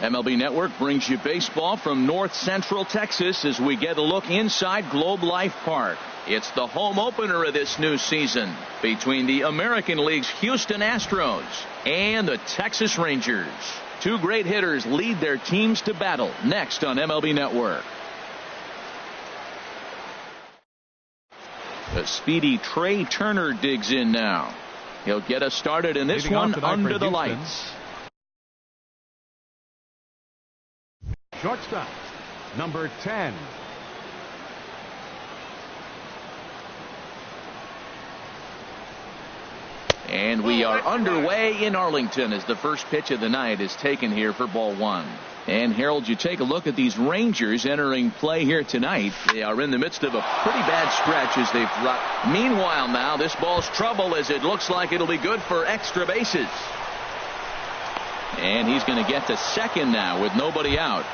MLB Network brings you baseball from North Central Texas as we get a look inside Globe Life Park. It's the home opener of this new season between the American League's Houston Astros and the Texas Rangers. Two great hitters lead their teams to battle next on MLB Network. The speedy Trey Turner digs in now. He'll get us started in this one under the lights. Shortstop, number 10. And we are underway in Arlington as the first pitch of the night is taken here for ball one. And Harold, you take a look at these Rangers entering play here tonight. They are in the midst of a pretty bad stretch as they've dropped. Meanwhile now this ball's trouble as it looks like it'll be good for extra bases. And he's going to get to second now with nobody out.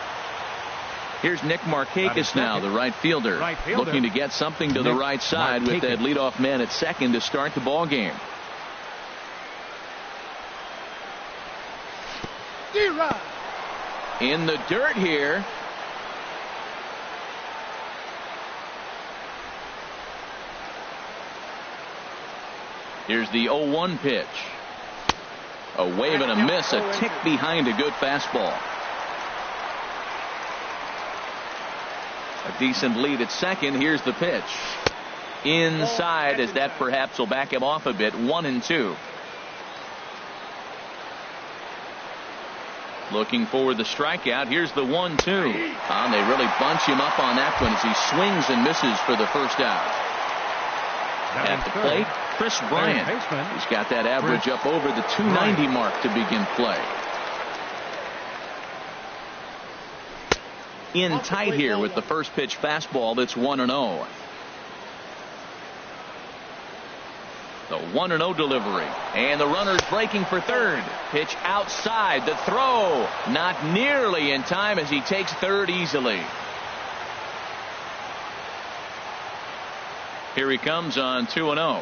Here's Nick Markakis now, the right fielder, looking to get something to the right side with that leadoff man at second to start the ball game. In the dirt here. Here's the 0-1 pitch. A wave and a miss, a tick behind a good fastball. A decent lead at second. Here's the pitch. Inside, as that perhaps will back him off a bit. 1-2. Looking for the strikeout. Here's the 1-2. They really bunch him up on that one as he swings and misses for the first out. At the plate, Chris Bryant. He's got that average up over the 290 mark to begin play. In tight here with the first pitch fastball that's 1-0. The 1-0 delivery. And the runner's breaking for third. Pitch outside. The throw not nearly in time as he takes third easily. Here he comes on 2-0.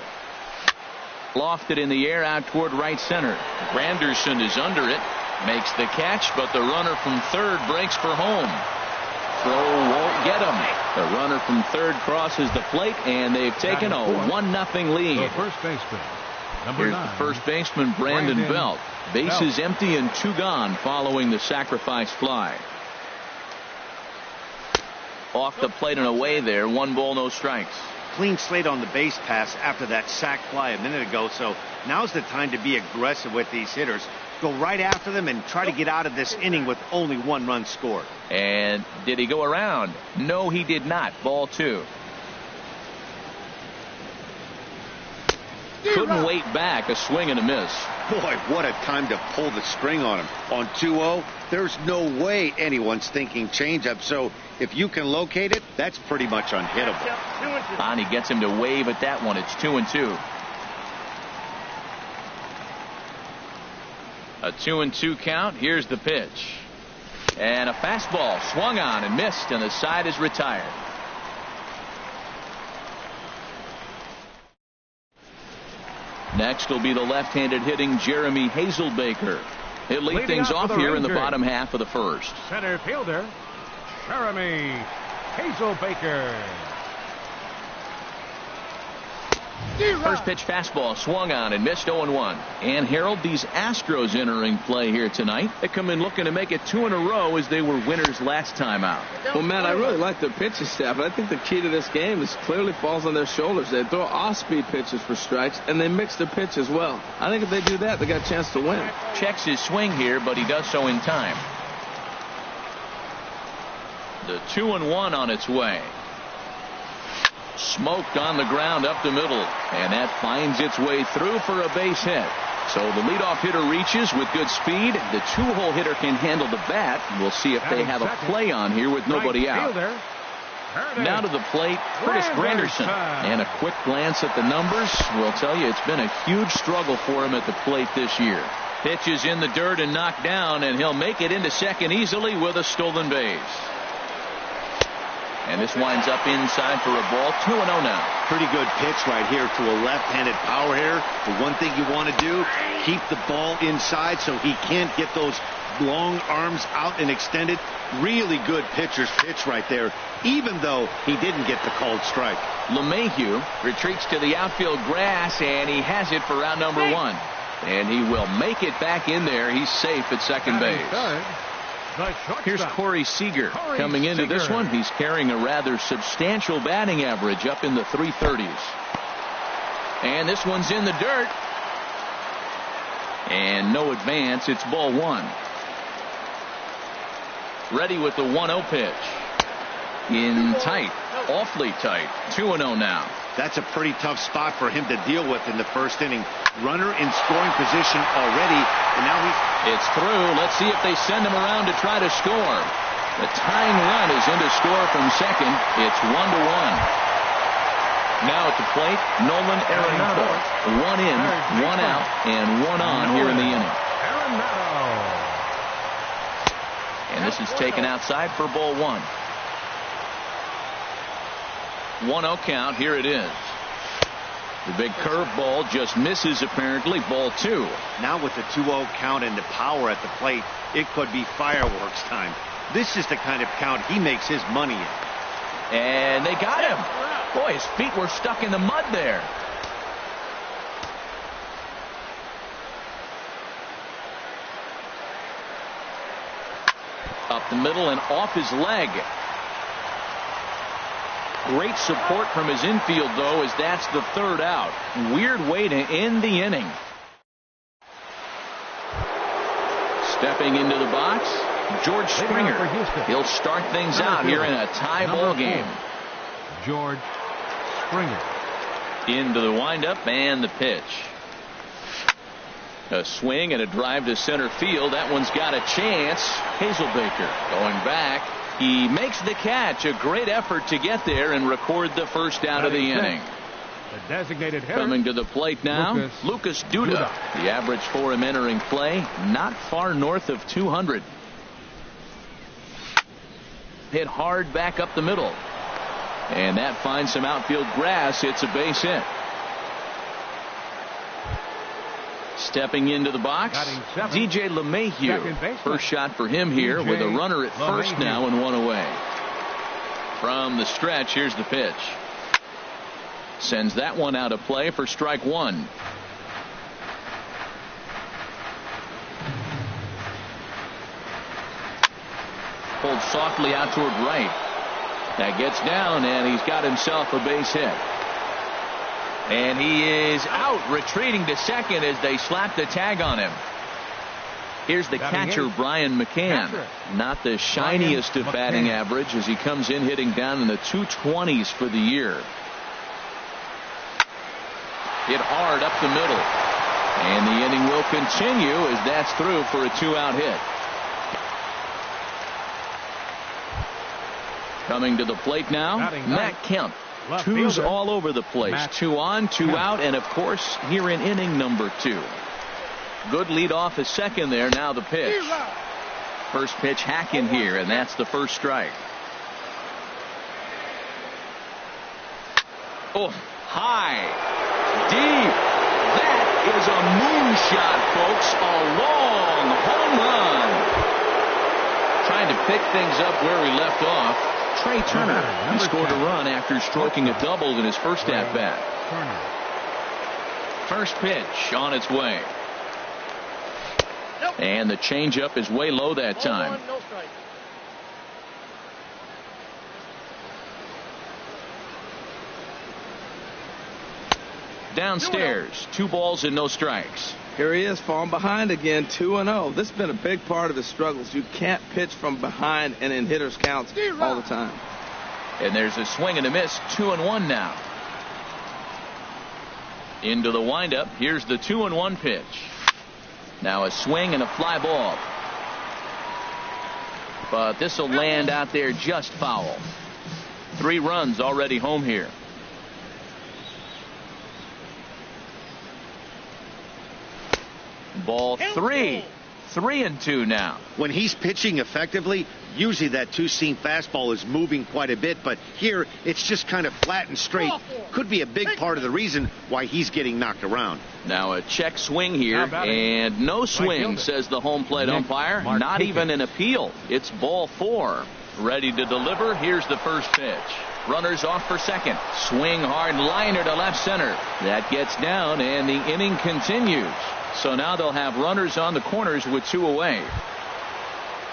Lofted in the air out toward right center. Granderson is under it. Makes the catch, but the runner from third breaks for home. Throw won't get him. The runner from third crosses the plate, and they've taken a 1-0 lead. The first baseman, Here's the first baseman, Brandon Belt. Bases empty and 2 gone following the sacrifice fly. Off the plate and away there. 1 ball, no strikes. Clean slate on the base pass after that sac fly a minute ago, so now's the time to be aggressive with these hitters. Go right after them and try to get out of this inning with only 1 run scored. And did he go around? No, he did not. Ball 2. Couldn't wait back. A swing and a miss. Boy, what a time to pull the string on him. On 2-0, there's no way anyone's thinking changeup, so if you can locate it, that's pretty much unhittable. And he gets him to wave at that one. It's 2-2. A 2-2 count. Here's the pitch. And a fastball swung on and missed, and the side is retired. Next will be the left-handed hitting Jeremy Hazelbaker. He'll lead things off here in the bottom half of the first. Center fielder, Jeremy Hazelbaker. First pitch fastball swung on and missed. 0-1. And Harold, these Astros entering play here tonight. They come in looking to make it 2 in a row as they were winners last time out. Well, Matt, I really like their pitching staff. I think the key to this game is clearly falls on their shoulders. They throw off-speed pitches for strikes, and they mix their pitch as well. I think if they do that, they got a chance to win. Checks his swing here, but he does so in time. The 2-1 on its way. Smoked on the ground up the middle, and that finds its way through for a base hit. So the leadoff hitter reaches with good speed. The 2-hole hitter can handle the bat. We'll see if they have a play on here with nobody out. Now to the plate, Curtis Granderson. And a quick glance at the numbers will tell you it's been a huge struggle for him at the plate this year. Pitch is in the dirt and knocked down, and he'll make it into second easily with a stolen base. And this winds up inside for a ball. 2-0 now. Pretty good pitch right here to a left-handed power hitter. The one thing you want to do, keep the ball inside so he can't get those long arms out and extended. Really good pitcher's pitch right there, even though he didn't get the called strike. LeMahieu retreats to the outfield grass, and he has it for out number one. And he will make it back in there. He's safe at second base. Here's Corey Seager coming into this one. He's carrying a rather substantial batting average up in the 330s. And this one's in the dirt. And no advance. It's ball one. Ready with the 1-0 pitch. In tight. Awfully tight. 2-0 now. That's a pretty tough spot for him to deal with in the first inning. Runner in scoring position already. And now it's through. Let's see if they send him around to try to score. The tying run is in to score from second. It's 1-1. Now at the plate, Nolan Arenado. One in, one out, and one on here in the inning. And this is taken outside for ball one. 1-0 count. Here it is. The big curveball just misses apparently. Ball two. Now with the 2-0 count and the power at the plate, it could be fireworks time. This is the kind of count he makes his money in. And they got him. Boy, his feet were stuck in the mud there. Up the middle and off his leg. Great support from his infield, though, as that's the third out. Weird way to end the inning. Stepping into the box, George Springer. He'll start things out here in a tie ball game. George Springer. Into the windup and the pitch. A swing and a drive to center field. That one's got a chance. Hazelbaker going back. He makes the catch. A great effort to get there and record the first out of the inning. The designated hitter. Coming to the plate now, Lucas Duda. The average for him entering play, not far north of 200. Hit hard back up the middle. And that finds some outfield grass. It's a base hit. Stepping into the box, DJ LeMahieu. First shot for him here with a runner at first now and one away. From the stretch, here's the pitch. Sends that one out of play for strike one. Pulled softly out toward right. That gets down, and he's got himself a base hit. And he is out, retreating to second as they slap the tag on him. Here's the catcher, Brian McCann. Not the shiniest of batting average as he comes in hitting down in the 220s for the year. Hit hard up the middle. And the inning will continue as that's through for a two-out hit. Coming to the plate now, Matt Kemp. Twos all over the place. 2 on, 2 out, and of course here in inning number 2. Good lead off a second there. Now the pitch. First pitch hack in here, and that's the first strike. Oh, high, deep. That is a moonshot, folks. A long home run. Trying to pick things up where we left off. Trey Turner. He scored a run after stroking a double in his first at-bat. First pitch on its way. And the changeup is way low that time. Downstairs, 2 balls and no strikes. Here he is, falling behind again, 2-0. This has been a big part of his struggles. You can't pitch from behind and in hitters' counts all the time. And there's a swing and a miss, 2-1 now. Into the windup. Here's the 2-1 pitch. Now a swing and a fly ball. But this will land out there just foul. 3 runs already home here. Ball 3. 3-2 now. When he's pitching effectively, usually that two-seam fastball is moving quite a bit, but here it's just kind of flat and straight. Could be a big part of the reason why he's getting knocked around. Now a check swing here, and no swing, says the home plate umpire. Not even an appeal. It's ball 4. Ready to deliver. Here's the first pitch. Runners off for second. Swing hard liner to left center. That gets down, and the inning continues. So now they'll have runners on the corners with 2 away.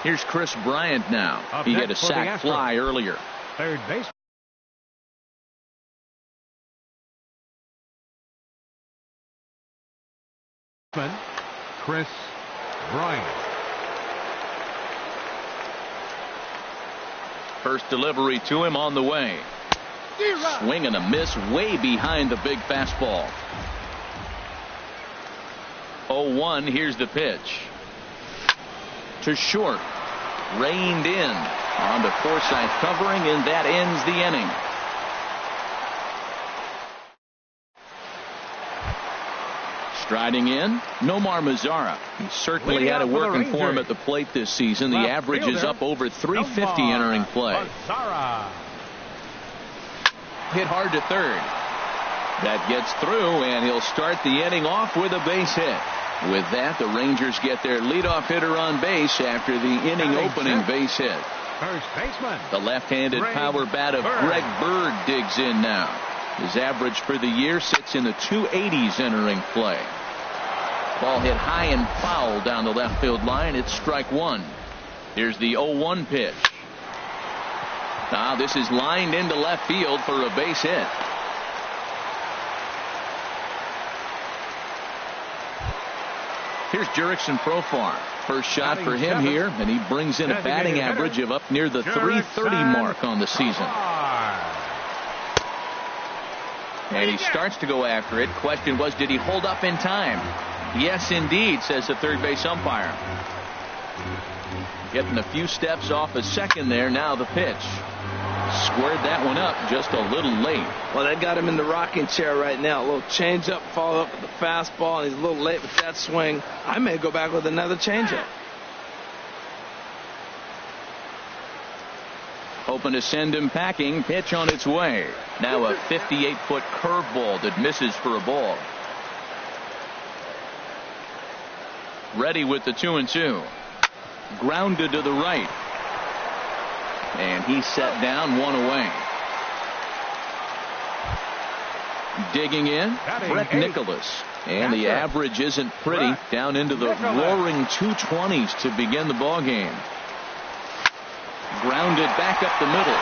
Here's Chris Bryant now. He hit a sac fly earlier. Third base. Chris Bryant. First delivery to him on the way. Swing and a miss way behind the big fastball. 0-1. Here's the pitch. To short. Reined in on the Forsythe covering, and that ends the inning. Striding in, Nomar Mazara. He certainly had it working for him at the plate this season. The average is up over 350 entering play. Hit hard to third. That gets through, and he'll start the inning off with a base hit. With that, the Rangers get their leadoff hitter on base after the inning opening base hit. First baseman. The left-handed power bat of Greg Bird digs in now. His average for the year sits in the 280s entering play. Ball hit high and foul down the left field line. It's strike 1. Here's the 0-1 pitch. Now this is lined into left field for a base hit. Here's Jurickson Profar. First shot for him here, and he brings in a batting average of up near the 330 mark on the season. And he starts to go after it. Question was, did he hold up in time? Yes, indeed, says the third base umpire. Getting a few steps off a second there. Now the pitch. Squared that one up just a little late. Well, that got him in the rocking chair right now. A little changeup, follow up with the fastball, and he's a little late with that swing. I may go back with another changeup. Hoping to send him packing. Pitch on its way. Now a 58-foot curveball that misses for a ball. Ready with the 2-2. Grounded to the right. And he's set down, 1 away. Digging in, Brett Nicholas. And the average isn't pretty. Down into the roaring 220s to begin the ball game. Grounded back up the middle.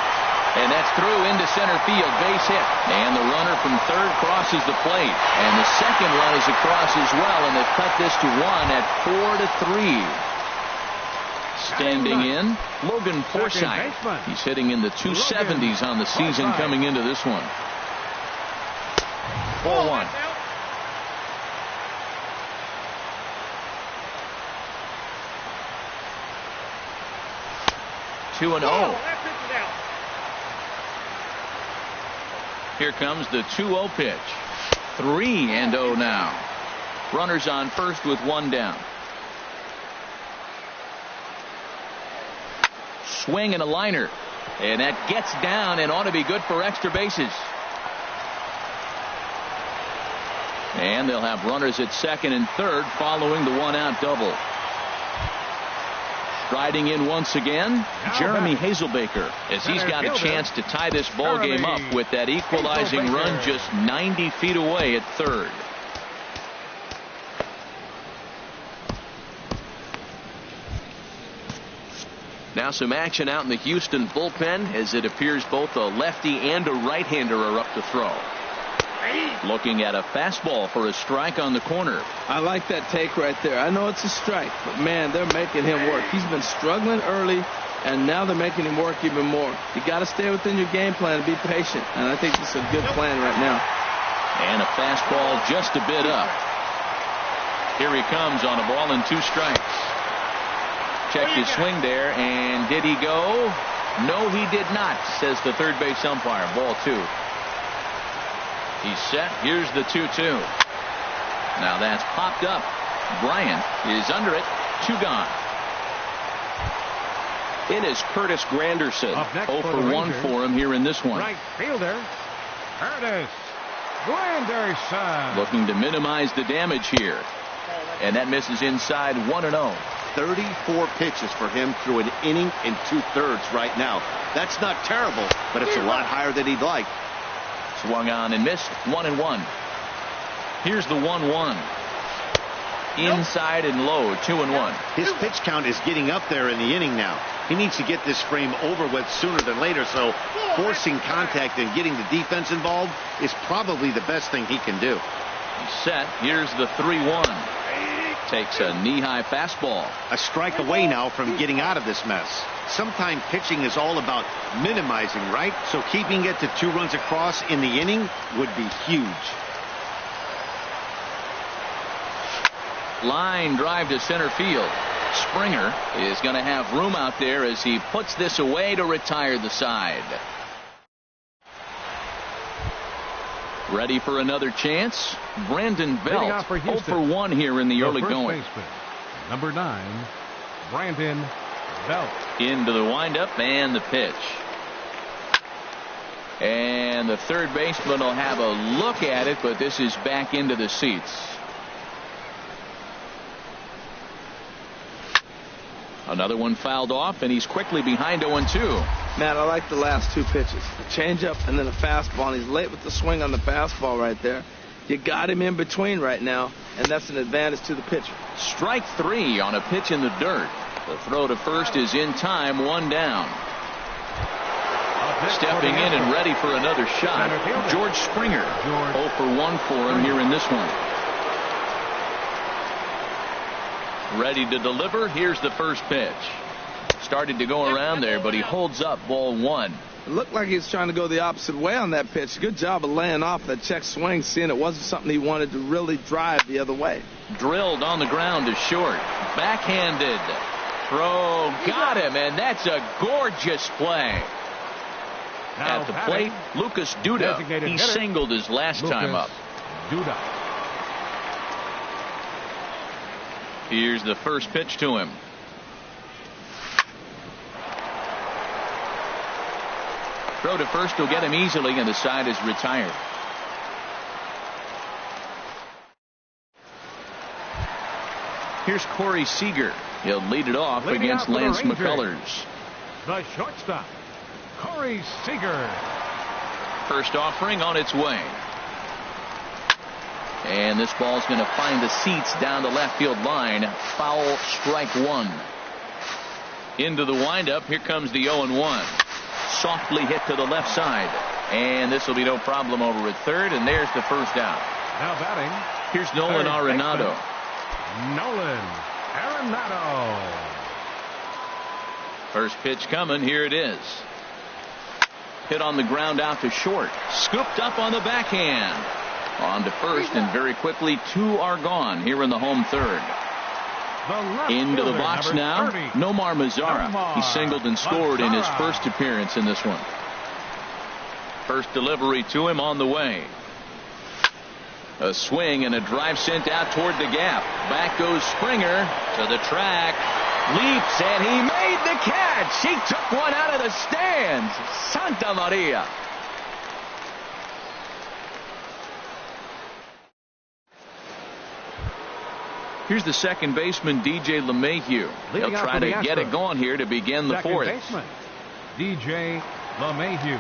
And that's through into center field. Base hit. And the runner from third crosses the plate. And the second run is across as well. And they've cut this to 1 at 4-3. Standing in, Logan Forsythe. He's hitting in the 270s on the season coming into this one. 4-1. Two and 0. Here comes the 2-0 pitch. 3-0 now. Runners on first with 1 down. Swing and a liner, and that gets down and ought to be good for extra bases. And they'll have runners at second and third following the 1-out double. Striding in once again, Jeremy Hazelbaker, as he's got a chance to tie this ball game up with that equalizing run just 90 feet away at third. Now some action out in the Houston bullpen, as it appears both a lefty and a right-hander are up to throw. Looking at a fastball for a strike on the corner. I like that take right there. I know it's a strike, but man, they're making him work. He's been struggling early, and now they're making him work even more. You got to stay within your game plan and be patient, and I think this is a good plan right now. And a fastball just a bit up. Here he comes on a ball and 2 strikes. Checked his swing there, and did he go? No, he did not, says the third base umpire. Ball 2. He's set. Here's the 2-2. Now that's popped up. Bryant is under it. 2 gone. In is Curtis Granderson. 0 for 1 for him here in this one. Right fielder, Curtis Granderson. Looking to minimize the damage here. And that misses inside 1-0. 34 pitches for him through an inning and 2/3 right now. That's not terrible, but it's a lot higher than he'd like. Swung on and missed. 1-1. Here's the 1-1. Inside and low. 2-1. His pitch count is getting up there in the inning now. He needs to get this frame over with sooner than later, so forcing contact and getting the defense involved is probably the best thing he can do. He's set. Here's the 3-1. Takes a knee-high fastball. A strike away now from getting out of this mess. Sometimes pitching is all about minimizing, right? So keeping it to 2 runs across in the inning would be huge. Line drive to center field. Springer is going to have room out there as he puts this away to retire the side. Ready for another chance? Brandon Belt, 0 for 1 here in the early going. Baseman, number 9, Brandon Belt. Into the windup and the pitch. And the third baseman will have a look at it, but this is back into the seats. Another one fouled off, and he's quickly behind 0-2. Man, I like the last 2 pitches. A changeup and then a fastball. And he's late with the swing on the fastball right there. You got him in between right now, and that's an advantage to the pitcher. Strike 3 on a pitch in the dirt. The throw to first is in time, 1 down. Stepping in and ready for another shot, George Springer. 0 for 1 for him here in this one. Ready to deliver. Here's the first pitch. Started to go around there, but he holds up, ball 1. It looked like he was trying to go the opposite way on that pitch. Good job of laying off that check swing, seeing it wasn't something he wanted to really drive the other way. Drilled on the ground to short. Backhanded. Throw. Got him, and that's a gorgeous play. Now at the plate, Lucas Duda. He singled his last time up. Duda. Here's the first pitch to him. Throw to first will get him easily, and the side is retired. Here's Corey Seager. He'll lead it off against Lance McCullers. The shortstop, Corey Seager. First offering on its way. And this ball's going to find the seats down the left field line. Foul, strike 1. Into the windup. Here comes the 0-1. Softly hit to the left side. And this will be no problem over at third. And there's the first out. Now batting. Here's Nolan Arenado. Nolan Arenado. First pitch coming. Here it is. Hit on the ground out to short. Scooped up on the backhand. On to first, and very quickly 2 are gone here in the home third. Into the box now, 30. Nomar Mazara. He singled and scored in his first appearance in this one. First delivery to him on the way. A swing and a drive sent out toward the gap. Back goes Springer to the track. Leaps, and he made the catch. He took one out of the stands. Santa Maria. Here's the second baseman, DJ LeMahieu. He'll try to get it going here to begin the fourth. Baseman, DJ LeMahieu.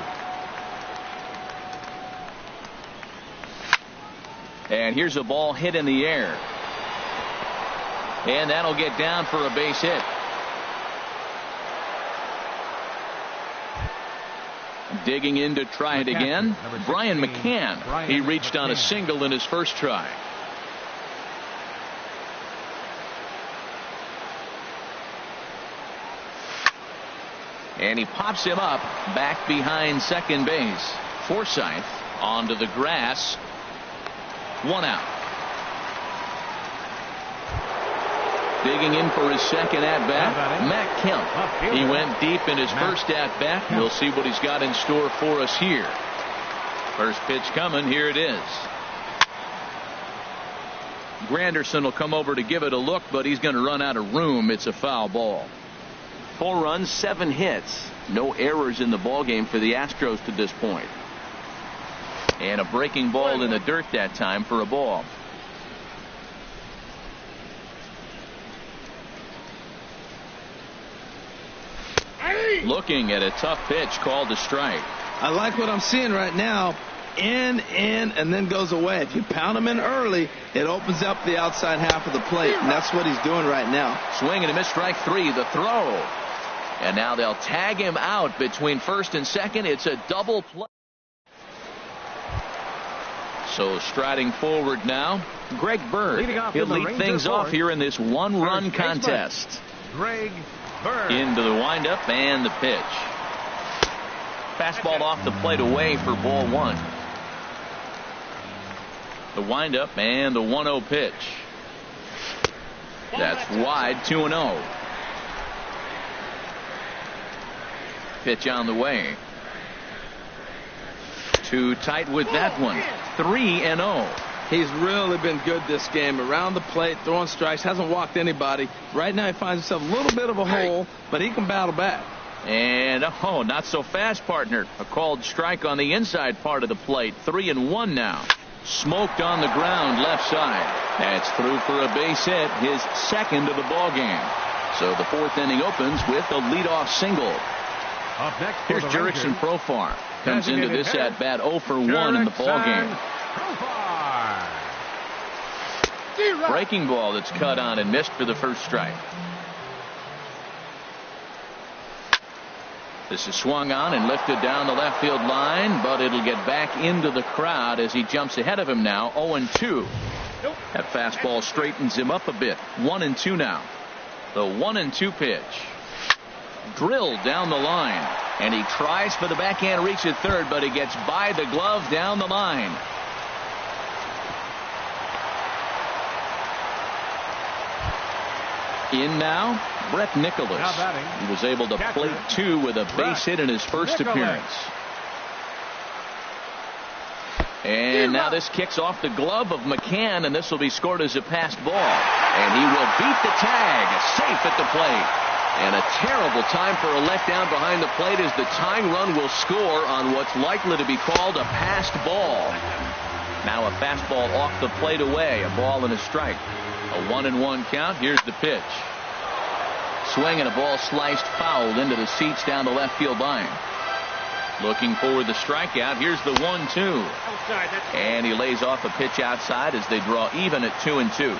And here's a ball hit in the air. And that'll get down for a base hit. Digging in to try it again, Brian McCann. He reached on a single in his first try. And he pops him up back behind second base. Forsythe onto the grass. 1 out. Digging in for his second at-bat, Matt Kemp. He went deep in his first at-bat. We'll see what he's got in store for us here. First pitch coming. Here it is. Granderson will come over to give it a look, but he's going to run out of room. It's a foul ball. 4 runs, 7 hits. No errors in the ball game for the Astros to this point. And a breaking ball in the dirt that time for a ball. Looking at a tough pitch called a strike. I like what I'm seeing right now. In, and then goes away. If you pound him in early, it opens up the outside half of the plate, and that's what he's doing right now. Swing and a miss, strike 3, the throw. And now they'll tag him out between first and second. It's a double play. So striding forward now, Greg Bird. He'll lead things off here in this 1-run contest. Greg Bird. Into the windup and the pitch. Fastball off the plate away for ball 1. The windup and the 1-0 pitch. That's wide, 2-0. Pitch on the way. Too tight with that one. 3-0. He's really been good this game. Around the plate, throwing strikes, hasn't walked anybody. Right now he finds himself a little bit of a hole, but he can battle back. And, oh, not so fast, partner. A called strike on the inside part of the plate. 3-1 now. Smoked on the ground left side. That's through for a base hit, his second of the ball game. So the 4th inning opens with a leadoff single. Up next, here's Jurickson Profar. Comes into this at bat 0 for 1 in the ball game. Breaking ball that's cut on and missed for the first strike. This is swung on and lifted down the left field line, but it'll get back into the crowd as he jumps ahead of him now. 0-2. That fastball straightens him up a bit. 1-2 now. The 1-2 pitch. Drilled down the line, and he tries for the backhand reach at third, but he gets by the glove down the line. In now, Brett Nicholas. He was able to plate 2 with a base hit in his first appearance. And now this kicks off the glove of McCann, and this will be scored as a passed ball. And he will beat the tag, safe at the plate. And a terrible time for a letdown behind the plate as the tying run will score on what's likely to be called a passed ball. Now a fastball off the plate away, a ball and a strike. A 1-1 count. Here's the pitch. Swing and a ball sliced foul into the seats down the left field line. Looking for the strikeout. Here's the 1-2. And he lays off a pitch outside as they draw even at 2-2.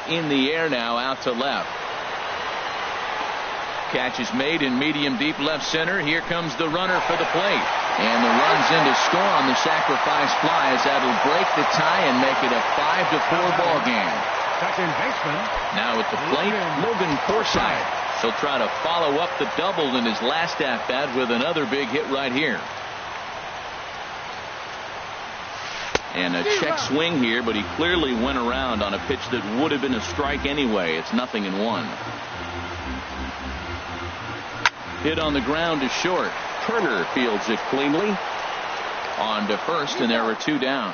In the air now, out to left. Catch is made in medium deep left center. Here comes the runner for the plate. And the run's in to score on the sacrifice fly as that'll break the tie and make it a 5-4 ball game. Second baseman. Now at the plate, Logan Forsythe. He'll try to follow up the double in his last at bat with another big hit right here. And a check swing here, but he clearly went around on a pitch that would have been a strike anyway. It's 0-1. Hit on the ground to short. Turner fields it cleanly. On to first, and there are 2 down.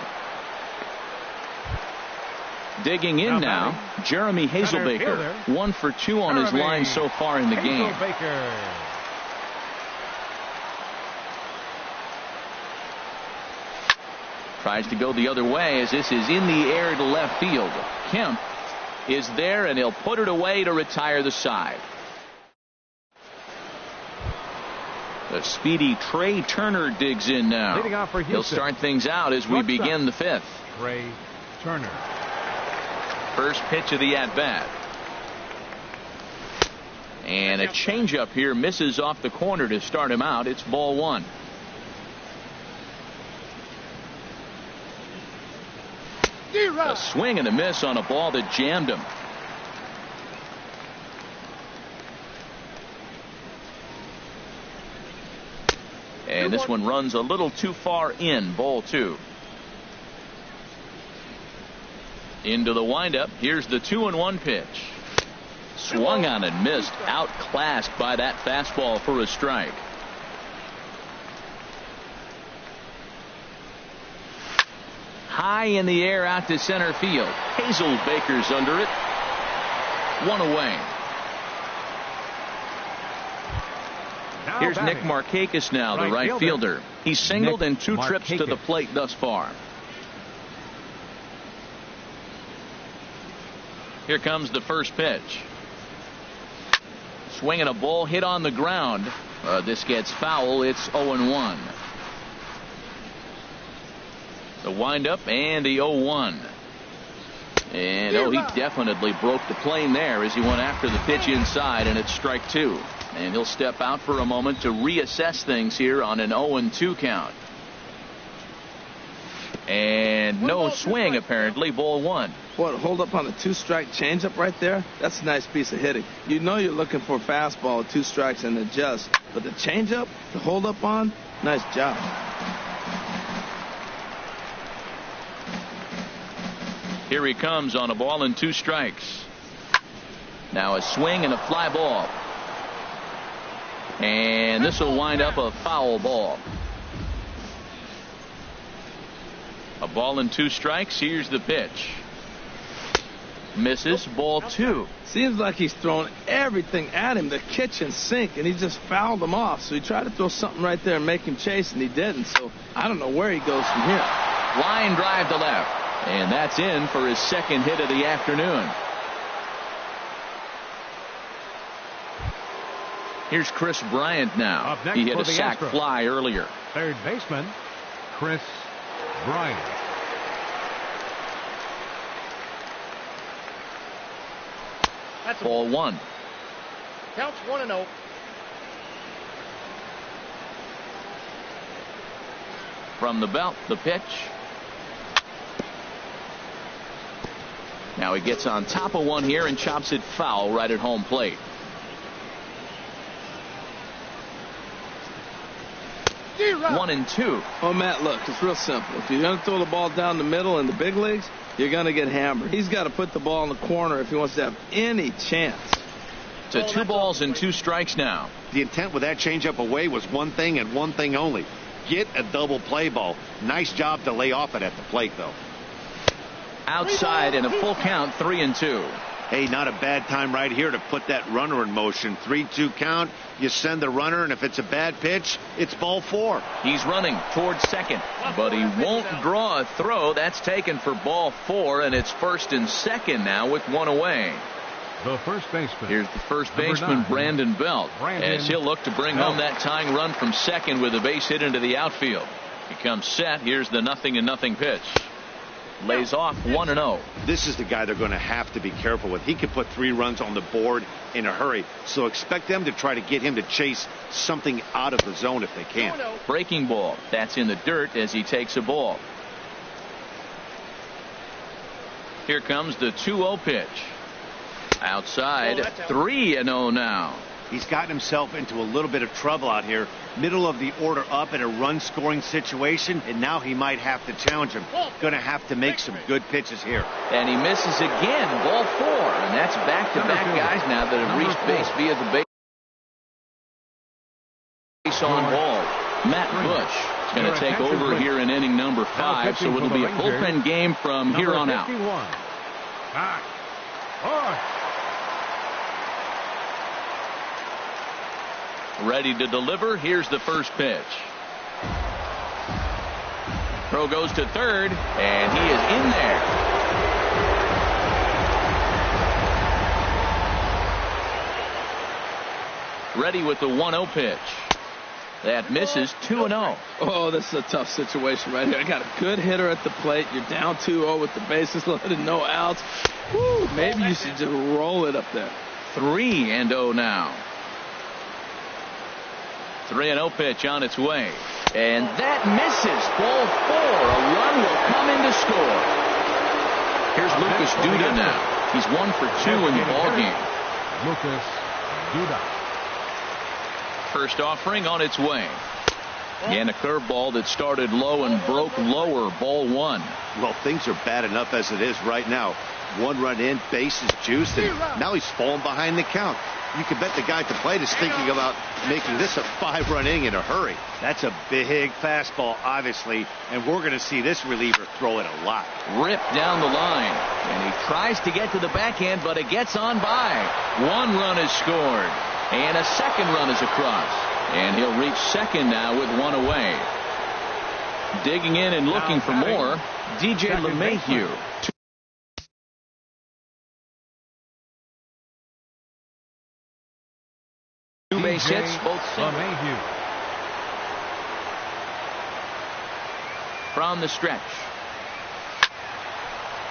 Digging in now, Jeremy Hazelbaker. 1 for 2 on his line so far in the game. Tries to go the other way as this is in the air to left field. Kemp is there, and he'll put it away to retire the side. The speedy Trey Turner digs in now. He'll start things out as we begin the 5th. Trey Turner. First pitch of the at-bat. And a changeup here misses off the corner to start him out. It's ball 1. A swing and a miss on a ball that jammed him. And this one runs a little too far in. Ball 2. Into the windup. Here's the 2-1 pitch. Swung on and missed. Outclassed by that fastball for a strike. high in the air out to center field. Hazelbaker's under it. One away. Now Here's batting. Nick Markakis now, the right fielder. He's singled in 2 trips to the plate thus far. Here comes the first pitch. Swinging a ball hit on the ground. This gets foul. It's 0-1. The windup and the 0-1. And he definitely broke the plane there as he went after the pitch inside, and it's strike 2. And he'll step out for a moment to reassess things here on an 0-2 count. And no swing, apparently. Ball 1. What, hold up on a 2-strike changeup right there? That's a nice piece of hitting. You know you're looking for a fastball with 2 strikes and adjust. But the changeup, to hold up on, nice job. Here he comes on a ball and 2 strikes. Now a swing and a fly ball. And this will wind up a foul ball. A ball and 2 strikes. Here's the pitch. Misses. Ball 2. Seems like he's thrown everything at him, the kitchen sink, and he just fouled him off. So he tried to throw something right there and make him chase, and he didn't. So I don't know where he goes from here. Line drive to left. And that's in for his second hit of the afternoon. Here's Chris Bryant now. Up next He hit for a the sac Astros. fly earlier. Third baseman, Chris Bryant. That's Ball 1. Counts 1-0. From the belt, the pitch. Now he gets on top of one here and chops it foul right at home plate. Zero. 1-2. Oh, Matt, look, it's real simple. If you're going to throw the ball down the middle in the big leagues, you're going to get hammered. He's got to put the ball in the corner if he wants to have any chance. To 2 balls and 2 strikes now. The intent with that changeup away was one thing and one thing only. Get a double play ball. Nice job to lay off it at the plate, though. Outside in a full count, 3-2. Hey, not a bad time right here to put that runner in motion. 3-2 count. You send the runner, and if it's a bad pitch, it's ball 4. He's running towards second, but he won't draw a throw. That's taken for ball 4, and it's first and second now with 1 away. The first baseman. Here's the first Number baseman, 9. Brandon Belt, Brandon as he'll look to bring home that tying run from second with a base hit into the outfield. He comes set. Here's the 0-0 pitch. Lays off 1-0. This is the guy they're going to have to be careful with. He can put 3 runs on the board in a hurry, so expect them to try to get him to chase something out of the zone if they can. Breaking ball. That's in the dirt as he takes a ball. Here comes the 2-0 pitch. Outside, 3-0 now. He's gotten himself into a little bit of trouble out here. Middle of the order up in a run-scoring situation, and now he might have to challenge him. Going to have to make some good pitches here. And he misses again, ball 4. And that's back-to-back guys now that have reached base via the base on ball. Matt Bush is going to take over here in inning number 5, so it'll be a bullpen game from here on out. Ready to deliver. Here's the first pitch. Throw goes to third, and he is in there. Ready with the 1-0 pitch. That misses. 2-0. Oh, this is a tough situation right here. I got a good hitter at the plate. You're down 2-0 with the bases loaded, no outs. Woo, maybe you should just roll it up there. 3-0 now. 3-0 pitch on its way. And that misses. Ball 4. A run will come in to score. Here's Lucas Duda now. He's 1 for 2 in the ballgame. Lucas Duda. First offering on its way. And a curveball that started low and broke lower. Ball one. Well, things are bad enough as it is right now. One run in, base is juiced, and now he's falling behind the count. You can bet the guy at the plate is thinking about making this a 5-run inning in a hurry. That's a big fastball, obviously, and we're going to see this reliever throw it a lot. Ripped down the line, and he tries to get to the backhand, but it gets on by. 1 run is scored, and a 2nd run is across, and he'll reach second now with 1 away. Digging in and looking for more, DJ LeMahieu. 2 base hits, both singles. From the stretch.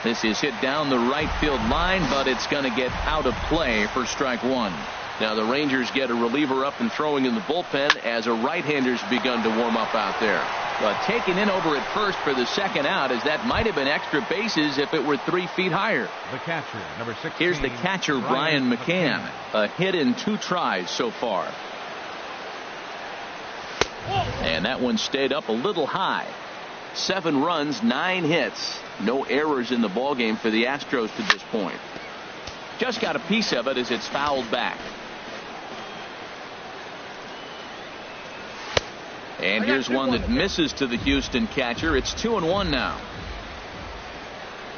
This is hit down the right field line, but it's going to get out of play for strike 1. Now the Rangers get a reliever up and throwing in the bullpen as a right-hander's begun to warm up out there. But taken in over at first for the 2nd out, as that might have been extra bases if it were 3 feet higher. The catcher, number 16. Here's the catcher, Brian McCann. A hit in 2 tries so far. And that one stayed up a little high. 7 runs, 9 hits. No errors in the ballgame for the Astros to this point. Just got a piece of it as it's fouled back. And here's one that misses to the Houston catcher. It's 2-1 now.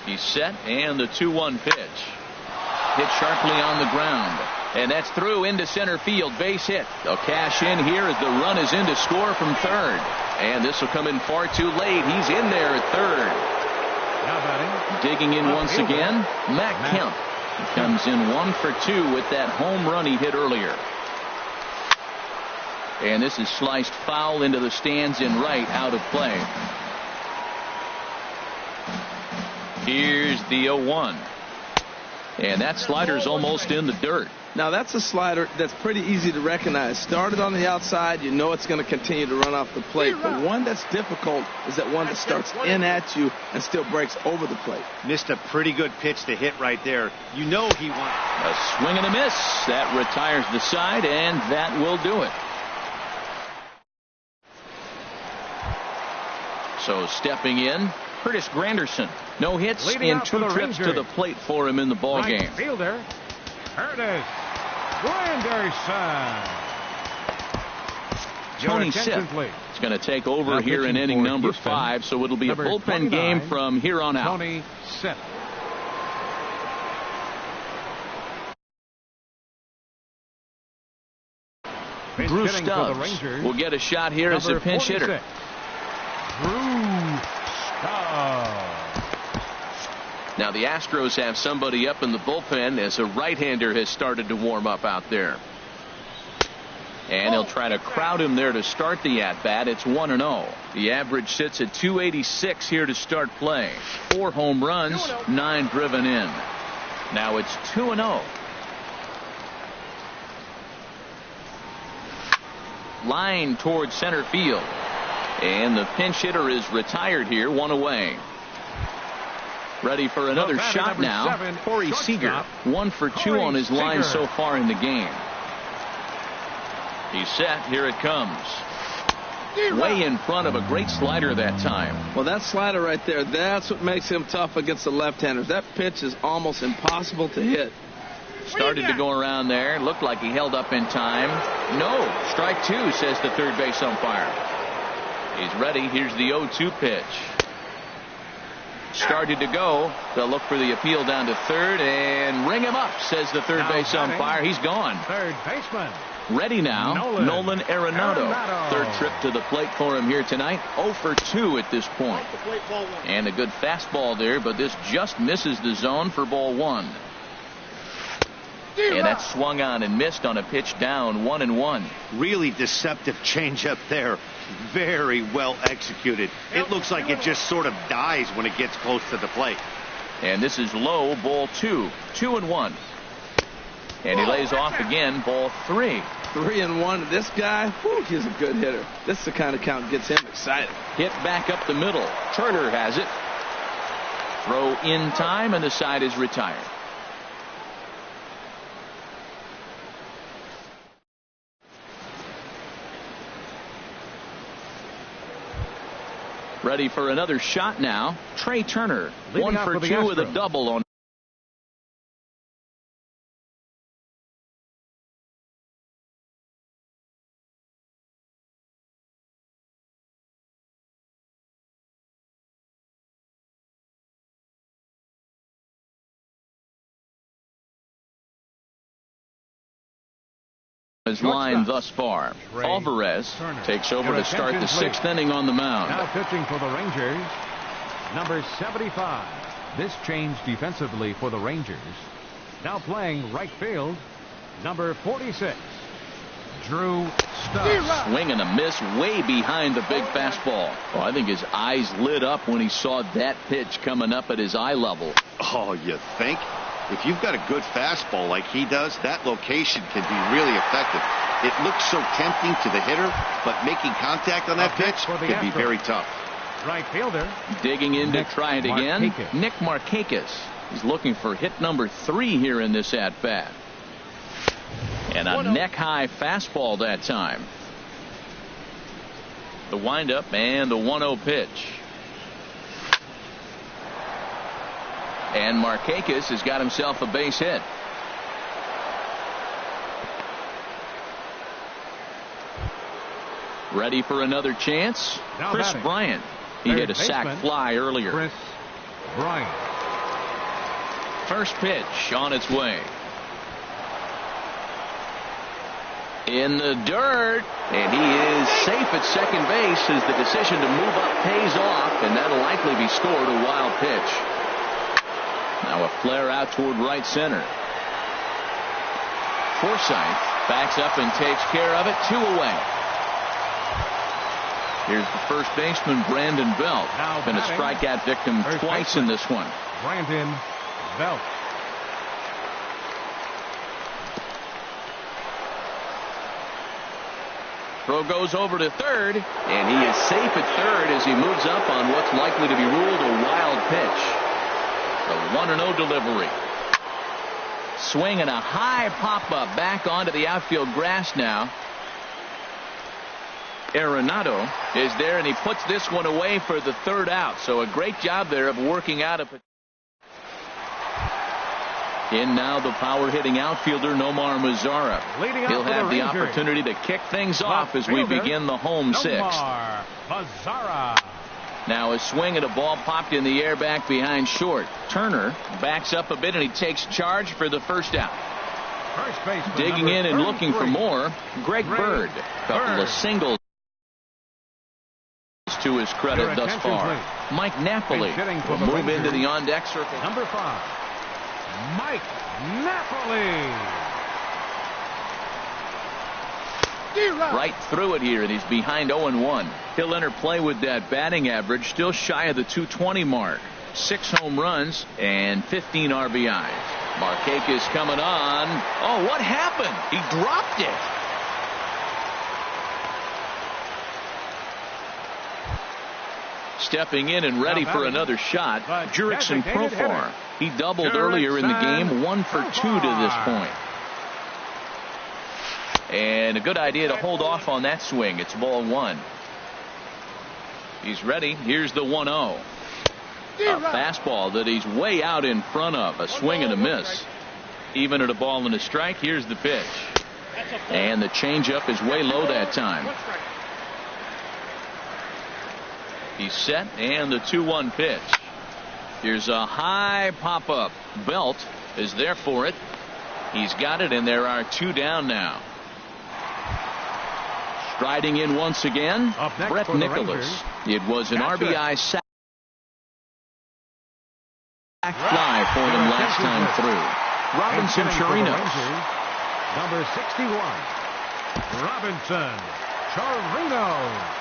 He's set, and the 2-1 pitch. Hit sharply on the ground. And that's through into center field. Base hit. They'll cash in here as the run is in to score from third. And this will come in far too late. He's in there at third. Now batting. Digging in once again, Matt Kemp. He comes in 1 for 2 with that home run he hit earlier. And this is sliced foul into the stands in right, out of play. Here's the 0-1. And that slider's almost in the dirt. Now that's a slider that's pretty easy to recognize. Started on the outside, you know it's going to continue to run off the plate. But one that's difficult is that one that starts in at you and still breaks over the plate. Missed a pretty good pitch to hit right there. You know he won. A swing and a miss. That retires the side, and that will do it. So stepping in, Curtis Granderson. No hits in 2 trips to the plate for him in the ball game. Right fielder, Curtis Granderson. Tony Sipp is going to take over here in inning number 5, so it'll be a bullpen game from here on out. Tony Sipp. Drew Stubbs will get a shot here as a pinch hitter. Drew Stubbs. Now the Astros have somebody up in the bullpen as a right-hander has started to warm up out there. And he'll try to crowd him there to start the at-bat. It's 1-0. The average sits at 286 here to start play. 4 home runs, 9 driven in. Now it's 2-0. Line towards center field. And the pinch hitter is retired here, 1 away. Ready for another shot now. Corey Seager, 1 for 2 on his line so far in the game. He's set. Here it comes. Way in front of a great slider that time. Well, that slider right there, that's what makes him tough against the left-handers. That pitch is almost impossible to hit. Started to go around there. Looked like he held up in time. No. Strike 2, says the third base umpire. He's ready. Here's the 0-2 pitch. Started to go. They'll look for the appeal down to third and ring him up, says the third base umpire. He's gone. Third baseman. Ready now, Nolan Arenado. Third trip to the plate for him here tonight. 0 for 2 at this point. And a good fastball there, but this just misses the zone for ball 1. And that swung on and missed on a pitch down, 1-1. Really deceptive changeup there. Very well executed. It looks like it just sort of dies when it gets close to the plate. And this is low, ball 2. 2-1. And he lays off again, ball 3. 3-1. This guy, whew, he's a good hitter. This is the kind of count gets him excited. Hit back up the middle. Turner has it. Throw in time, and the side is retired. Ready for another shot now. Trey Turner, Leading 1 off for for the 2 with a Astros. double on his line thus far. Trey Alvarez Turner. takes over Your to start the attention, 6th please. inning on the mound. Now pitching for the Rangers, number 75. This change defensively for the Rangers. Now playing right field, number 46, Drew Stubbs. Swing and a miss way behind the big fastball. Oh, I think his eyes lit up when he saw that pitch coming up at his eye level. Oh, you think? If you've got a good fastball like he does, that location can be really effective. It looks so tempting to the hitter, but making contact on that pitch can be very tough. Right fielder. Digging in to try it again. Markakis. Nick Markakis. He's looking for hit number 3 here in this at-bat. And a neck-high fastball that time. The windup and the 1-0 pitch. And Markakis has got himself a base hit. Ready for another chance? Now Chris batting. Bryant. He Third hit a sac baseman, fly earlier. Chris Bryant. First pitch on its way. In the dirt, and he is safe at second base as the decision to move up pays off, and that'll likely be scored. A wild pitch. Now a flare out toward right center. Forsythe backs up and takes care of it. 2 away. Here's the first baseman, Brandon Belt. Now Been a batting. strikeout victim First twice baseman. in this one. Brandon Belt. Throw goes over to third, and he is safe at third as he moves up on what's likely to be ruled a wild pitch. The 1-0 delivery. Swing and a high pop-up back onto the outfield grass now. Arenado is there, and he puts this one away for the 3rd out. So a great job there of working out a. In now the power-hitting outfielder Nomar Mazara. Leading off He'll for the have the Rangers. opportunity to kick things off as we fielder, begin the home 6th. Nomar Mazara. Now a swing and a ball popped in the air back behind short. Turner backs up a bit and he takes charge for the 1st out. First baseman, Digging number in and looking for 33. more. Greg Bird. Couple of singles to his credit Your thus attention, far. please. Mike Napoli Hitting for will the move Rangers. into the on-deck circle. Number 5, Mike Napoli. Right through it here, and he's behind 0-1. He'll enter play with that batting average, still shy of the 220 mark. 6 home runs and 15 RBIs. Markakis coming on. Oh, what happened? He dropped it. Stepping in and ready for another shot, Jurickson Profar. He doubled earlier in the game, 1 for 2 to this point. And a good idea to hold off on that swing. It's ball 1. He's ready. Here's the 1-0. A fastball that he's way out in front of. A swing and a miss. Even at a ball and a strike. Here's the pitch. And the changeup is way low that time. He's set, and the 2-1 pitch. Here's a high pop-up. Belt is there for it. He's got it, and there are 2 down now. Striding in once again, Brett Nicholas. It was an RBI sac fly for them last time through. Robinson Chirinos. Number 61, Robinson Chirinos.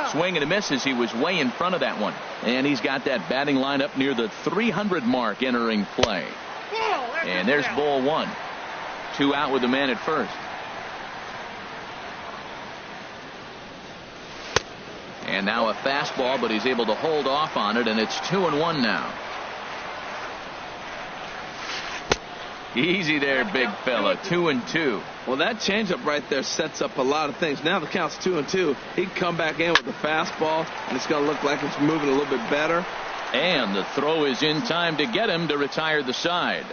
Swing and a miss as he was way in front of that one. And he's got that batting line up near the 300 mark entering play. And there's ball 1. 2 out with the man at first. And now a fastball, but he's able to hold off on it, and it's 2-1 now. Easy there, big fella. 2-2. Well, that changeup right there sets up a lot of things. Now the count's 2-2. He can come back in with a fastball, and it's going to look like it's moving a little bit better. And the throw is in time to get him to retire the side.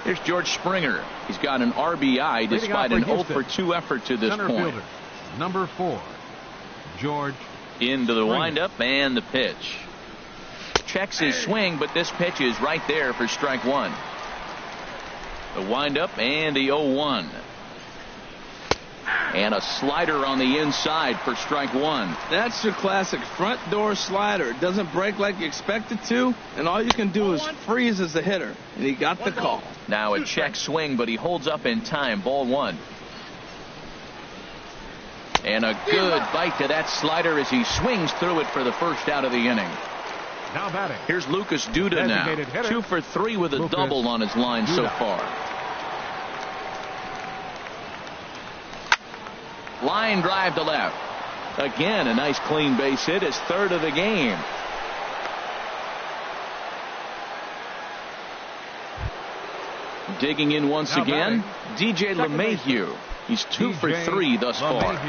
Here's George Springer. He's got an RBI despite an 0-for-2 effort to this Center point. Fielder, number 4, George. Into the Springer. windup and the pitch. Checks his swing, but this pitch is right there for strike one. The windup and the 0-1. And a slider on the inside for strike one. That's your classic front door slider. It doesn't break like you expect it to, and all you can do is freeze as a hitter. And he got the call. Now a check swing, but he holds up in time. Ball one. And a good bite to that slider as he swings through it for the first out of the inning. Now batting. Here's Lucas Duda now. Hitter. 2 for 3 with a double on his line so far. Line drive to left. Again, a nice clean base hit, his third of the game. Digging in once again, DJ LeMahieu. He's 2 for 3 thus far.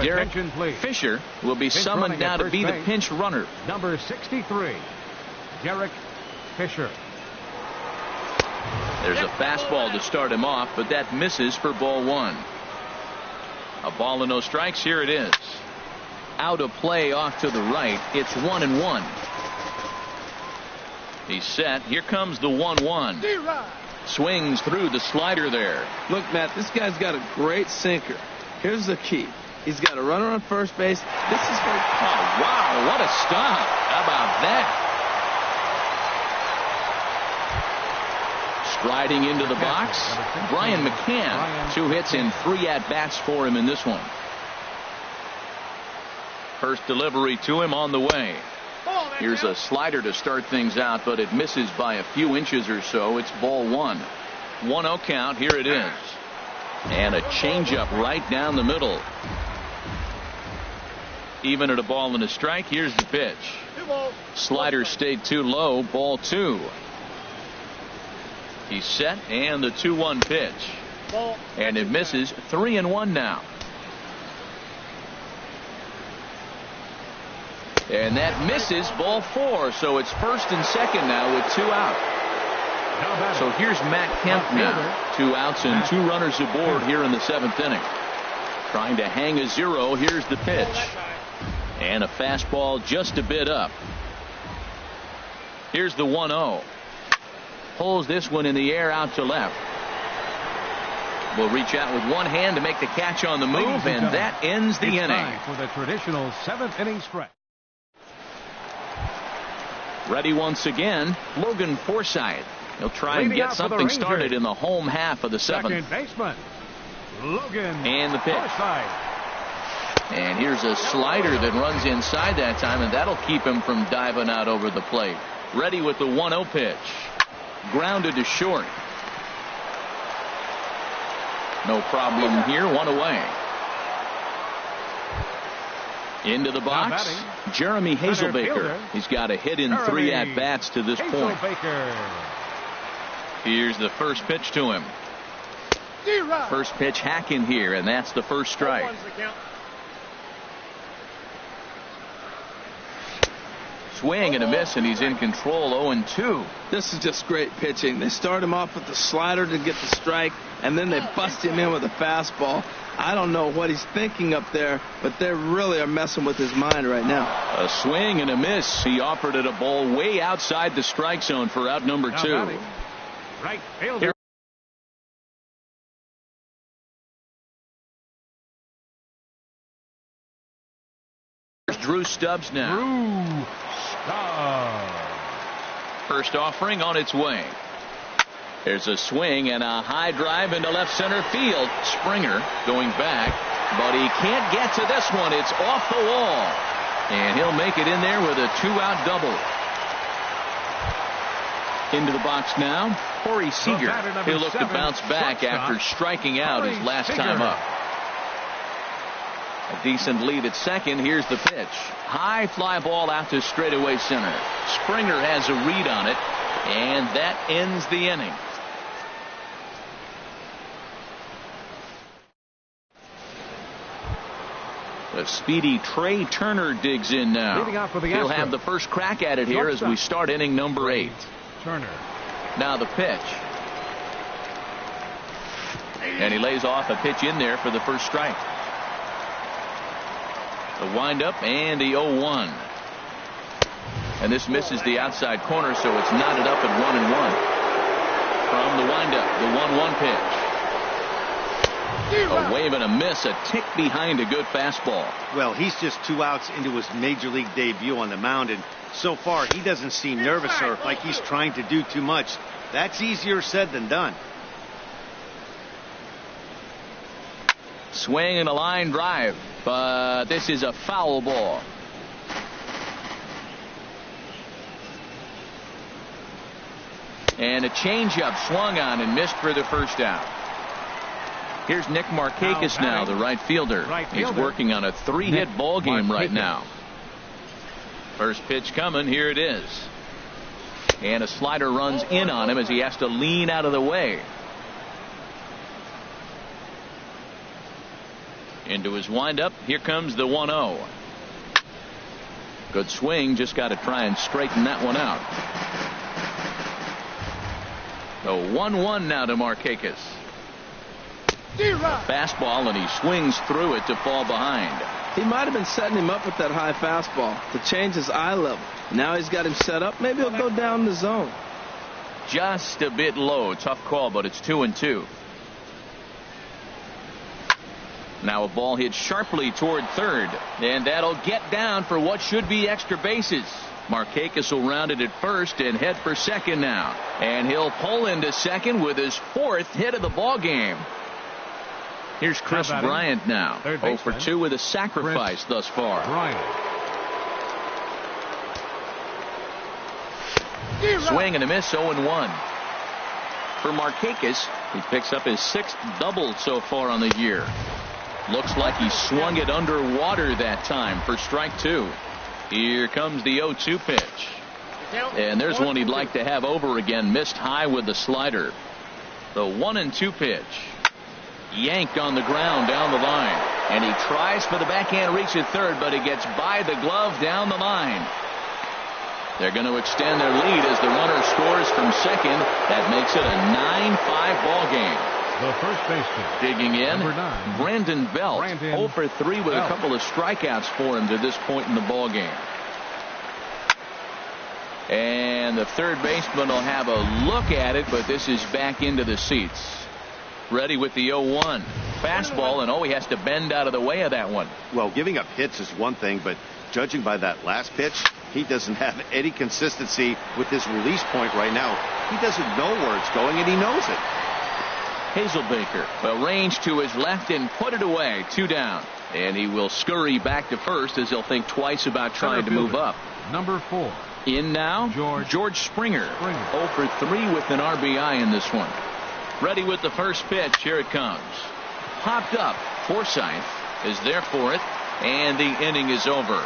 Derek Fisher will be summoned now to be the pinch runner. Number 63, Derek Fisher. There's a fastball to start him off, but that misses for ball one. A ball and no strikes. Here it is. Out of play off to the right. It's 1-1. He's set. Here comes the 1-1. Swings through the slider there. Look, Matt, this guy's got a great sinker. Here's the key. He's got a runner on first base. This is very... Oh, wow, what a stop. How about that? Striding into the box, Brian McCann. 2 hits and 3 at-bats for him in this one. First delivery to him on the way. Here's a slider to start things out, but it misses by a few inches or so. It's ball one. 1-0 count. Here it is. And a changeup right down the middle. Even at a ball and a strike. Here's the pitch. Slider stayed too low. Ball two. He's set, and the 2-1 pitch. And it misses. 3-1 now. And that misses. Ball four. So it's first and second now with 2 out. So here's Matt Kemp now. 2 outs and 2 runners aboard here in the 7th inning. Trying to hang a 0. Here's the pitch. And a fastball just a bit up. Here's the 1-0. Pulls this one in the air out to left. Will reach out with one hand to make the catch on the move, and that ends the inning. For the traditional 7th inning stretch. Ready once again, Logan Forsythe. He'll try and get something started in the home half of the 7th. Second baseman, Logan and the pitch. Forsythe. And here's a slider that runs inside that time, and that'll keep him from diving out over the plate. Ready with the 1-0 pitch. Grounded to short. No problem here. 1 away. Into the box, Jeremy Hazelbaker. He's got a hit in 3 at-bats to this point. Here's the first pitch to him. First pitch hack in here, and that's the first strike. Swing and a miss, and he's in control. 0-2. This is just great pitching. They start him off with the slider to get the strike, and then they bust him in with a fastball. I don't know what he's thinking up there, but they really are messing with his mind right now. A swing and a miss. He offered it a ball way outside the strike zone for out number 2. Right fielder. Drew Stubbs now. Drew Stubbs. First offering on its way. There's a swing and a high drive into left center field. Springer going back, but he can't get to this one. It's off the wall. And he'll make it in there with a 2-out double. Into the box now, Corey Seager. He'll look to bounce back after striking out his last time up. A decent lead at second. Here's the pitch. High fly ball out to straightaway center. Springer has a read on it, and that ends the inning. The speedy Trey Turner digs in now. He'll have the first crack at it here as we start inning number 8. Turner. Now the pitch. And he lays off a pitch in there for the first strike. The windup and the 0-1. And this misses the outside corner, so it's knotted up at 1-1. From the windup, the 1-1 pitch. A wave and a miss, a tick behind a good fastball. Well, he's just 2 outs into his major league debut on the mound, and so far he doesn't seem nervous or like he's trying to do too much. That's easier said than done. Swing and a line drive, but this is a foul ball. And a changeup swung on and missed for the first out. Here's Nick Markakis now, the right fielder. He's working on a 3-hit ball game right now. First pitch coming. Here it is. And a slider runs in on him as he has to lean out of the way. Into his windup. Here comes the 1-0. Good swing. Just got to try and straighten that one out. The 1-1 now to Markakis. Fastball, and he swings through it to fall behind. He might have been setting him up with that high fastball to change his eye level. Now he's got him set up. Maybe he'll go down the zone. Just a bit low. Tough call, but it's 2-2. Now a ball hit sharply toward third, and that'll get down for what should be extra bases. Markakis will round it at first and head for second now. And he'll pull into second with his 4th hit of the ball game. Here's Chris Bryant now. 0 for 2 with a sacrifice thus far. Swing and a miss, 0-1. For Markakis, he picks up his 6th double so far on the year. Looks like he swung it underwater that time for strike 2. Here comes the 0-2 pitch. And there's one he'd like to have over again. Missed high with the slider. The 1-2 pitch. Yanked on the ground down the line. And he tries for the backhand reach at third, but he gets by the glove down the line. They're going to extend their lead as the runner scores from second. That makes it a 9-5 ball game. The first baseman. Digging in, Number 9. Brandon Belt. 0 for 3 with a couple of strikeouts for him to this point in the ball game. And the third baseman will have a look at it, but this is back into the seats. Ready with the 0-1. Fastball, and he has to bend out of the way of that one. Well, giving up hits is one thing, but judging by that last pitch, he doesn't have any consistency with his release point right now. He doesn't know where it's going, and he knows it. Hazelbaker will range to his left and put it away. 2 down. And he will scurry back to first as he'll think twice about trying to move up. Number 4. In now, George Springer. 0 for 3 with an RBI in this one. Ready with the first pitch. Here it comes. Popped up. Forsythe is there for it, and the inning is over.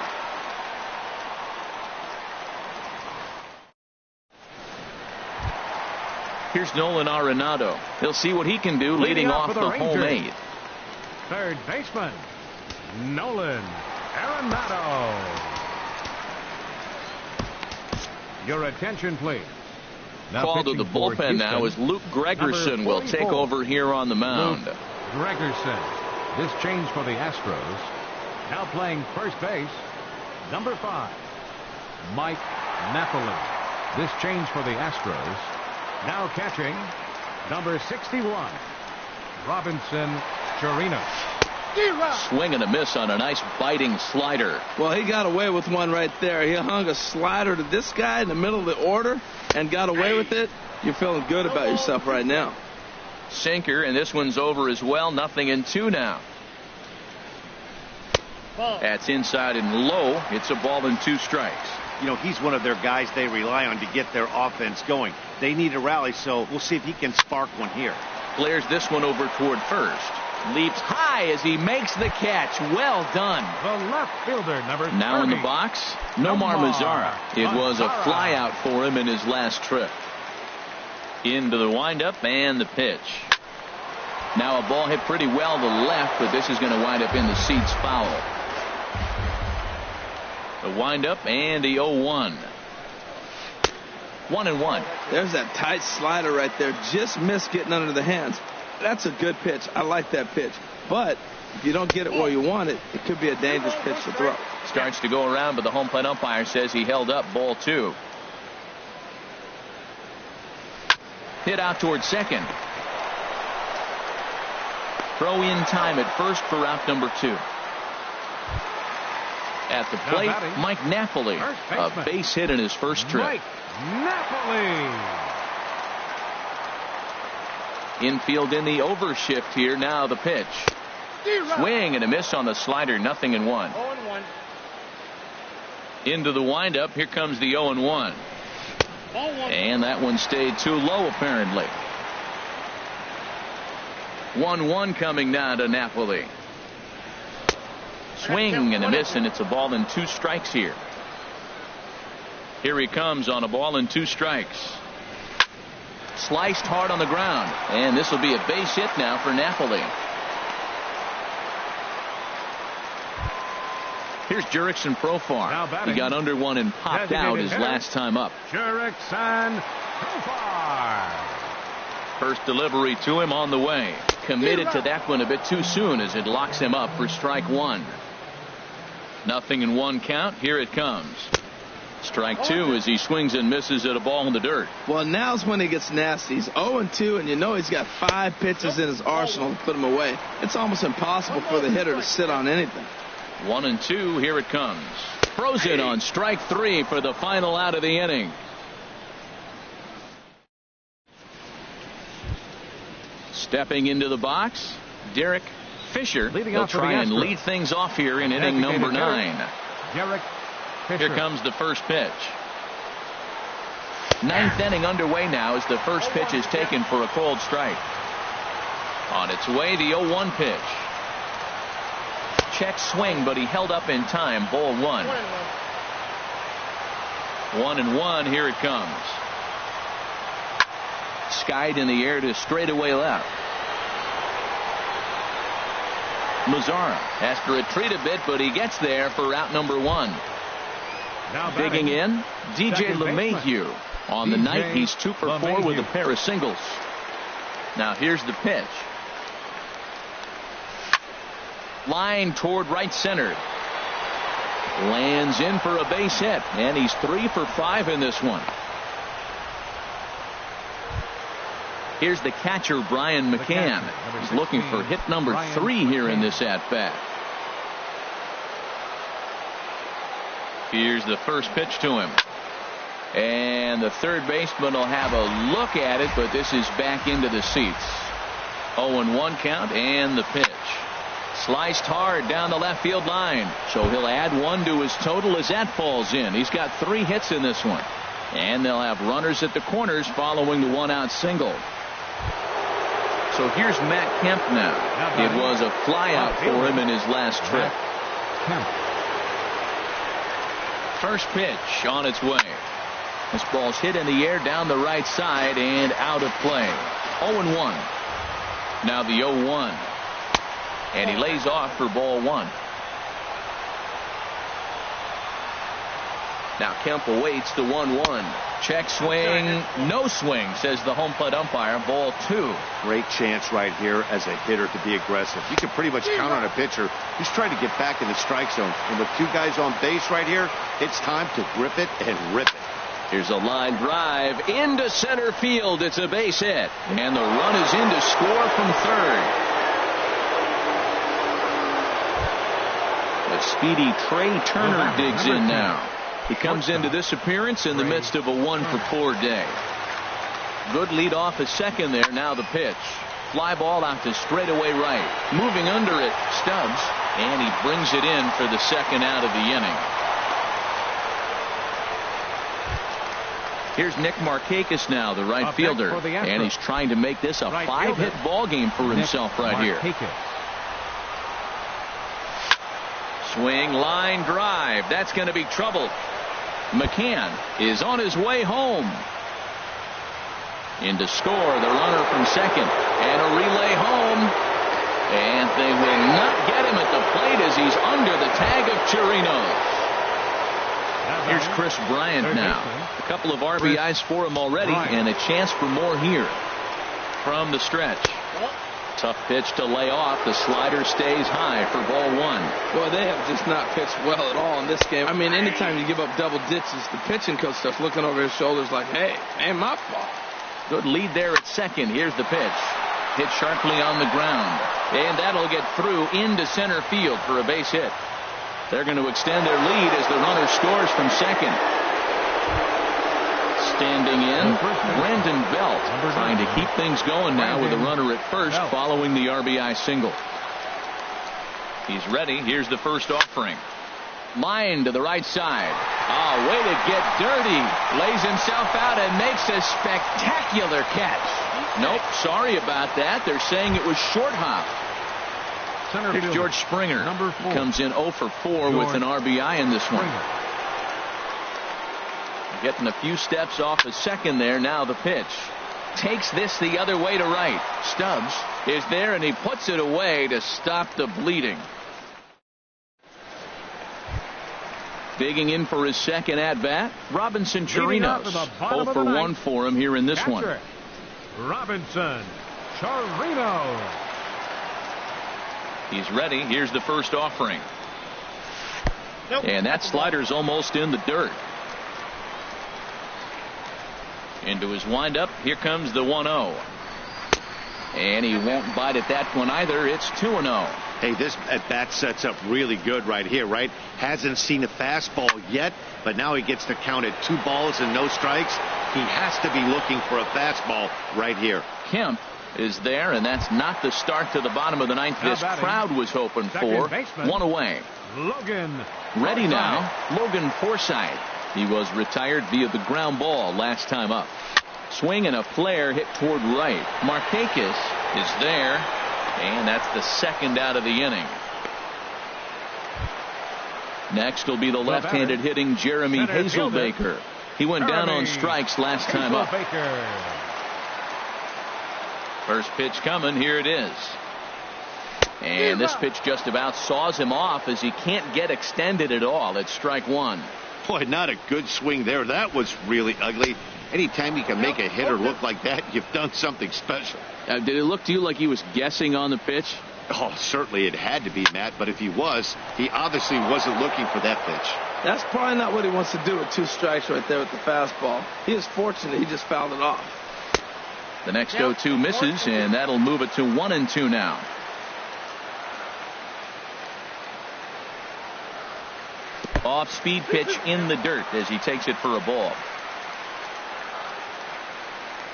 Here's Nolan Arenado. He'll see what he can do leading off the home 8th. Third baseman, Nolan Arenado. Your attention, please. Called to the bullpen now as Luke Gregerson will take over here on the mound. Luke Gregerson. This change for the Astros. Now playing first base, number 5, Mike Napoli. This change for the Astros. Now catching, number 61, Robinson Chirinos. Swing and a miss on a nice biting slider. Well, he got away with one right there. He hung a slider to this guy in the middle of the order and got away with it. You're feeling good about yourself right now. Sinker, and this one's over as well. 0-2 now. Ball. That's inside and low. It's a ball and 2 strikes. You know, he's one of their guys they rely on to get their offense going. They need a rally, so we'll see if he can spark one here. Clears this one over toward first. Leaps high as he makes the catch. Well done. The left fielder, number Now 30. in the box, Nomar Mazara. It was a Mazara. flyout for him in his last trip. Into the windup and the pitch. Now a ball hit pretty well to the left, but this is going to wind up in the seats foul. The windup and the 0-1. 1-1. There's that tight slider right there. Just missed getting under the hands. That's a good pitch. I like that pitch. But if you don't get it where you want it, it could be a dangerous pitch to throw. Starts to go around, but the home plate umpire says he held up ball 2. Hit out towards second. Throw in time at first for out number 2. At the plate, Mike Napoli. A base hit in his first trip. Mike Napoli. Infield in the overshift here. Now the pitch. Swing and a miss on the slider. 0-1. 0-1. Into the windup. Here comes the 0-1. And that one stayed too low apparently. 1-1 coming now to Napoli. Swing and a miss, and it's a ball and 2 strikes here. Here he comes on a ball and 2 strikes. Sliced hard on the ground, and this will be a base hit now for Napoli. Here's Jurickson Profar. He got under one and popped out his last time up. Jurickson Profar. First delivery to him on the way. Committed to that one a bit too soon as it locks him up for strike 1. 0-1 count. Here it comes. Strike 2 as he swings and misses at a ball in the dirt. Well, now's when he gets nasty. He's 0-2, and you know he's got 5 pitches in his arsenal to put him away. It's almost impossible for the hitter to sit on anything. 1-2. Here it comes. Throws it on strike 3 for the final out of the inning. Stepping into the box, Derek Fisher. He'll try and lead things off here in inning number 9. Derek Fisher. Here comes the first pitch. 9th inning underway now as the first pitch is taken for a cold strike. On its way, the 0-1 pitch. Check swing, but he held up in time. Ball 1. 1-1. Here it comes. Skied in the air to straightaway left. Mazara has to retreat a bit, but he gets there for out number 1. Now digging in, DJ LeMahieu. On the night, he's 2 for 4 with a pair of singles. Now here's the pitch. Line toward right center. Lands in for a base hit, and he's 3 for 5 in this one. Here's the catcher, Brian McCann. He's looking for hit number 3 here in this at-bat. Here's the first pitch to him. And the third baseman will have a look at it, but this is back into the seats. 0-1 count and the pitch. Sliced hard down the left field line. So he'll add 1 to his total as that falls in. He's got 3 hits in this one. And they'll have runners at the corners following the 1-out single. So here's Matt Kemp now. It was a flyout for him in his last trip. First pitch on its way. This ball's hit in the air down the right side and out of play. 0-1. Now the 0-1. And he lays off for ball 1. Now Kemp awaits the 1-1. Check swing, no swing, says the home plate umpire. Ball 2. Great chance right here as a hitter to be aggressive. You can pretty much count on a pitcher who's trying to get back in the strike zone. And with 2 guys on base right here, it's time to grip it and rip it. Here's a line drive into center field. It's a base hit. And the run is in to score from third. The speedy Trey Turner digs in now. He comes into this appearance in the midst of a 1 for 4 day. Good lead off at second there. Now the pitch. Fly ball out to straightaway right. Moving under it, Stubbs. And he brings it in for the second out of the inning. Here's Nick Markakis now, the right fielder. And he's trying to make this a 5-hit ball game for himself right here. Swing, line, drive. That's going to be trouble. McCann is on his way home. In to score, the runner from second. And a relay home. And they will not get him at the plate as he's under the tag of Chirino. Here's Chris Bryant now. A couple of RBIs for him already, and a chance for more here from the stretch. Tough pitch to lay off. The slider stays high for ball one. Boy, they have just not pitched well at all in this game. I mean, anytime you give up double digits, the pitching coach starts looking over his shoulders like, hey, ain't my fault. Good lead there at second. Here's the pitch. Hit sharply on the ground. And that'll get through into center field for a base hit. They're going to extend their lead as the runner scores from second. Standing in, Brandon Belt, trying to keep things going now with a runner at first following the RBI single. He's ready. Here's the first offering. Line to the right side. Oh, way to get dirty. Lays himself out and makes a spectacular catch. Nope, sorry about that. They're saying it was short hop. Here's George Springer. Number 4. Comes in 0 for 4 with an RBI in this one. Getting a few steps off a second there. Now the pitch. Takes this the other way to right. Stubbs is there and he puts it away to stop the bleeding. Digging in for his second at bat, Robinson Chirinos. 0 for 1 for him here in this one. Robinson Chirinos. He's ready. Here's the first offering. And that slider's almost in the dirt. Into his windup. Here comes the 1-0. And he won't bite at that one either. It's 2-0. Hey, this at bat sets up really good right here, right? Hasn't seen a fastball yet, but now he gets to count at 2 balls and no strikes. He has to be looking for a fastball right here. Kemp is there, and that's not the start to the bottom of the ninth this crowd was hoping for. One away. Logan. Ready now, Logan Forsythe. He was retired via the ground ball last time up. Swing and a flare hit toward right. Markakis is there, and that's the second out of the inning. Next will be the left-handed hitting Jeremy Hazelbaker. He went down on strikes last time up. First pitch coming. Here it is. And this pitch just about saws him off as he can't get extended at all. It's strike one. Boy, not a good swing there. That was really ugly. Anytime you can make a hitter look like that, you've done something special. Did it look to you like he was guessing on the pitch? Oh, certainly it had to be, Matt. But if he was, he obviously wasn't looking for that pitch. That's probably not what he wants to do with 2 strikes right there with the fastball. He is fortunate he just fouled it off. The next 0-2 misses, and that'll move it to 1-2 now. Off-speed pitch in the dirt as he takes it for a ball.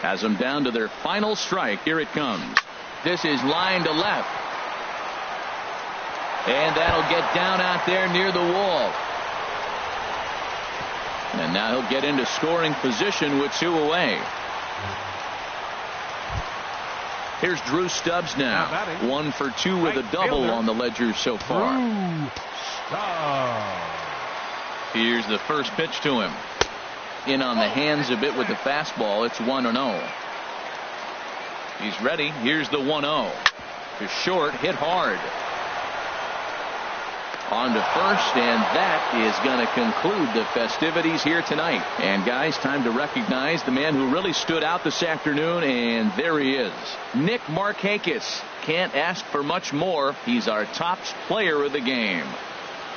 Has them down to their final strike. Here it comes. This is line to left. And that'll get down out there near the wall. And now he'll get into scoring position with 2 away. Here's Drew Stubbs now. 1 for 2 with a double on the ledger so far. Here's the first pitch to him. In on the hands a bit with the fastball. It's 1-0. He's ready. Here's the 1-0. To short, hit hard. On to first, and that is going to conclude the festivities here tonight. And guys, time to recognize the man who really stood out this afternoon, and there he is. Nick Markakis. Can't ask for much more. He's our top player of the game.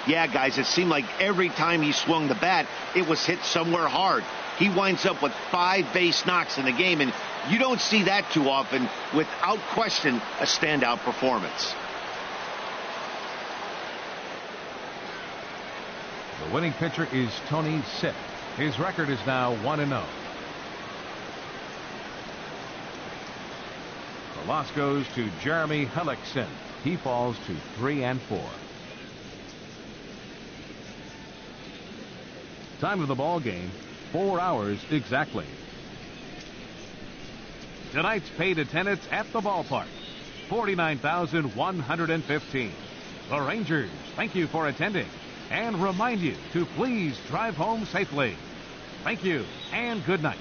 Yeah, guys, it seemed like every time he swung the bat, it was hit somewhere hard. He winds up with 5 base knocks in the game, and you don't see that too often. Without question, a standout performance. The winning pitcher is Tony Sipp. His record is now 1-0. The loss goes to Jeremy Hellickson. He falls to 3-4. Time of the ball game, 4 hours exactly. Tonight's paid attendance at the ballpark, 49,115. The Rangers thank you for attending and remind you to please drive home safely. Thank you and good night.